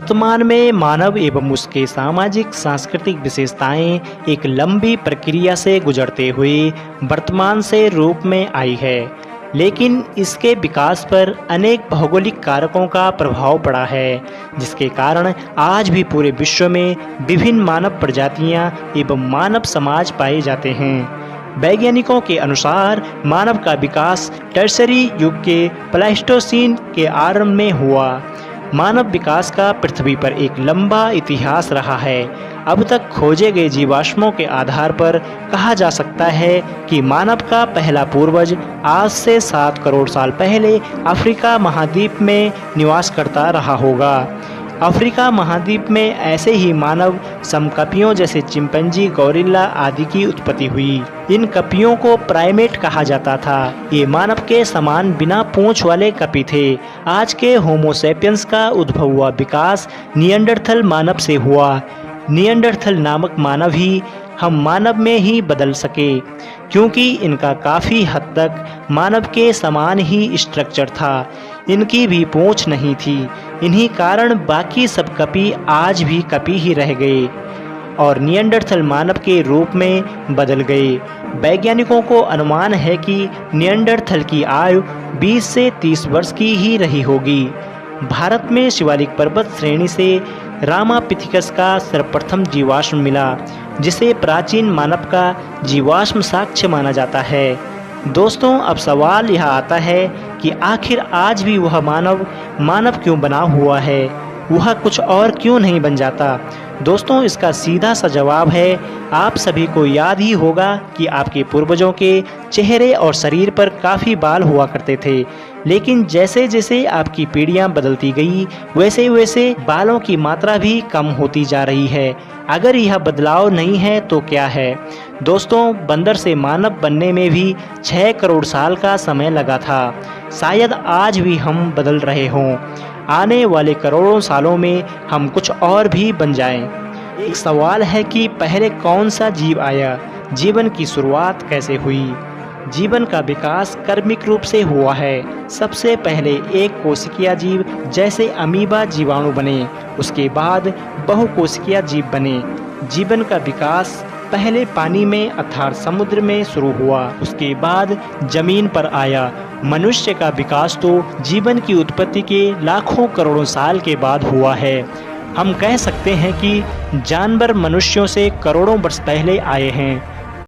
वर्तमान में मानव एवं उसके सामाजिक सांस्कृतिक विशेषताएं एक लंबी प्रक्रिया से गुजरते हुए वर्तमान से रूप में आई है, लेकिन इसके विकास पर अनेक भौगोलिक कारकों का प्रभाव पड़ा है, जिसके कारण आज भी पूरे विश्व में विभिन्न मानव प्रजातियां एवं मानव समाज पाए जाते हैं। वैज्ञानिकों के अनुसार मानव का विकास टर्शरी युग के प्लाइस्टोसीन के आरंभ में हुआ। मानव विकास का पृथ्वी पर एक लंबा इतिहास रहा है। अब तक खोजे गए जीवाश्मों के आधार पर कहा जा सकता है कि मानव का पहला पूर्वज आज से 7 करोड़ साल पहले अफ्रीका महाद्वीप में निवास करता रहा होगा। अफ्रीका महाद्वीप में ऐसे ही मानव समकपियों जैसे चिंपैंजी, गोरिल्ला आदि की उत्पत्ति हुई। इन कपियों को प्राइमेट कहा जाता था। ये मानव के समान बिना पूंछ वाले कपि थे। आज के होमो सैपियंस का उद्भव हुआ विकास निएंडरथल मानव से हुआ। निएंडरथल नामक मानव ही हम मानव में ही बदल सके, क्योंकि इनका काफ़ी हद तक मानव के समान ही स्ट्रक्चर था। इनकी भी पूंछ नहीं थी। इन्हीं कारण बाकी सब कपि आज भी कपि ही रह गए और निएंडरथल मानव के रूप में बदल गए। वैज्ञानिकों को अनुमान है कि निएंडरथल की आयु 20 से 30 वर्ष की ही रही होगी। भारत में शिवालिक पर्वत श्रेणी से रामापिथिकस का सर्वप्रथम जीवाश्म मिला, जिसे प्राचीन मानव का जीवाश्म साक्ष्य माना जाता है। दोस्तों, अब सवाल यह आता है कि आखिर आज भी वह मानव क्यों बना हुआ है? वह कुछ और क्यों नहीं बन जाता? दोस्तों, इसका सीधा सा जवाब है, आप सभी को याद ही होगा कि आपके पूर्वजों के चेहरे और शरीर पर काफ़ी बाल हुआ करते थे, लेकिन जैसे जैसे आपकी पीढ़ियां बदलती गई वैसे वैसे बालों की मात्रा भी कम होती जा रही है। अगर यह बदलाव नहीं है तो क्या है? दोस्तों, बंदर से मानव बनने में भी 6 करोड़ साल का समय लगा था। शायद आज भी हम बदल रहे हों। आने वाले करोड़ों सालों में हम कुछ और भी बन जाएं। एक सवाल है कि पहले कौन सा जीव आया? जीवन की शुरुआत कैसे हुई? जीवन का विकास क्रमिक रूप से हुआ है। सबसे पहले एक कोशिकीय जीव जैसे अमीबा जीवाणु बने, उसके बाद बहुकोशिकीय जीव बने। जीवन का विकास पहले पानी में अर्थात समुद्र में शुरू हुआ, उसके बाद जमीन पर आया। मनुष्य का विकास तो जीवन की उत्पत्ति के लाखों करोड़ों साल के बाद हुआ है। हम कह सकते हैं कि जानवर मनुष्यों से करोड़ों वर्ष पहले आए हैं।